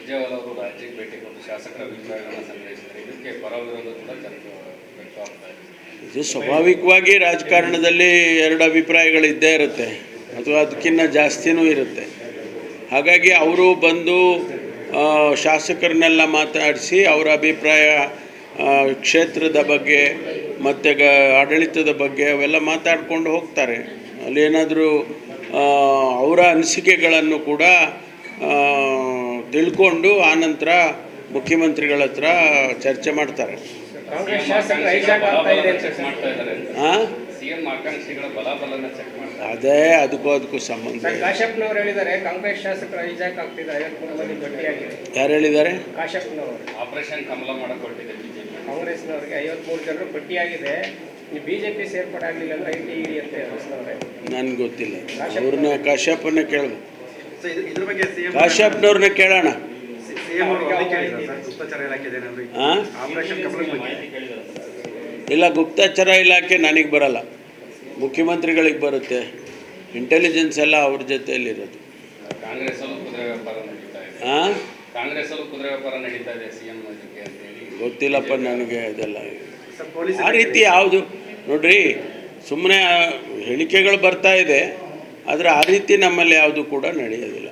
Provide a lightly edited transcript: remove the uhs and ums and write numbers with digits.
ಸುರ್ಜೇವಾಲಾ ಅವರು ರಾಜ್ಯಕ್ಕೆ ಭೇಟಿ ಕೊಟ್ಟು ಶಾಸಕರ ಅಭಿಪ್ರಾಯಗಳನ್ನು ಸಂಗ್ರಹಿಸಿದ್ದಾರೆ. ಇದಕ್ಕೆ ಪರ ವಿರೋಧ ಕೂಡ ವ್ಯಕ್ತವಾಗ್ತಾ ಇದೆ. ಇದು ಸ್ವಾಭಾವಿಕವಾಗಿ ರಾಜಕಾರಣದಲ್ಲಿ ಎರಡು ಅಭಿಪ್ರಾಯಗಳಿದ್ದೇ ಇರುತ್ತೆ, ಅಥವಾ ಅದಕ್ಕಿಂತ ಜಾಸ್ತಿನೂ ಇರುತ್ತೆ. ಹಾಗಾಗಿ ಅವರು ಬಂದು ಶಾಸಕರನ್ನೆಲ್ಲ ಮಾತಾಡಿಸಿ ಅವರ ಅಭಿಪ್ರಾಯ ಕ್ಷೇತ್ರದ ಬಗ್ಗೆ ಮತ್ತು ಆಡಳಿತದ ಬಗ್ಗೆ ಅವೆಲ್ಲ ಮಾತಾಡಿಕೊಂಡು ಹೋಗ್ತಾರೆ. ಅಲ್ಲೇನಾದರೂ ಅವರ ಅನಿಸಿಕೆಗಳನ್ನು ಕೂಡ ತಿಳ್ಕೊಂಡು ಆನಂತರ ಮುಖ್ಯಮಂತ್ರಿಗಳ ಹತ್ರ ಚರ್ಚೆ ಮಾಡ್ತಾರೆ. ಅದೇ ಅದಕ್ಕೂ ಸಂಬಂಧ. ಯಾರು ಹೇಳಿದ್ದಾರೆ? ಆಪರೇಷನ್ ಕಮಲ ಮಾಡಕೊಟ್ಟಿದೆ ಕಾಂಗ್ರೆಸ್ನವರಿಗೆ 53 ಜನರು ಪಟ್ಟಿಯಾಗಿದೆ. ಬಿಜೆಪಿ ಸೇರ್ಪಡೆ ಆಗಲಿಲ್ಲ ಅಂದ್ರೆ ಐಟಿ ಅಂತ ಹೇಳಿಸ್ತಾರೆ. ನನ್ಗೆ ಗೊತ್ತಿಲ್ಲ, ಅವ್ರನ್ನ ಕಾಶ್ಯಪನ್ನ ಕೇಳಬೇಕು. ಕಾಶ್ಯಪ್ನವ್ರನ್ನ ಕೇಳೋಣ. ಇಲ್ಲ, ಗುಪ್ತಚರ ಇಲಾಖೆ ನನಗೆ ಬರಲ್ಲ, ಮುಖ್ಯಮಂತ್ರಿಗಳಿಗೆ ಬರುತ್ತೆ. ಇಂಟೆಲಿಜೆನ್ಸ್ ಎಲ್ಲ ಅವ್ರ ಜೊತೆಯಲ್ಲಿರೋದು. ಕಾಂಗ್ರೆಸ್ಸಲ್ಲೂ ಕುದುರೆ ವ್ಯಾಪಾರ ನಡೀತಾ ಇದೆ ಸಿಎಂ ಜೊತೆ ಅಂತ ಹೇಳಿ. ಗೊತ್ತಿಲ್ಲಪ್ಪ ನನಗೆ ಅದೆಲ್ಲ. ಆ ರೀತಿ ಯಾವುದು ನೋಡ್ರಿ, ಸುಮ್ಮನೆ ಹೇಳಿಕೆಗಳು ಬರ್ತಾ ಇದೆ, ಆದರೆ ಆ ರೀತಿ ನಮ್ಮಲ್ಲಿ ಯಾವುದು ಕೂಡ ನಡೆಯೋದಿಲ್ಲ.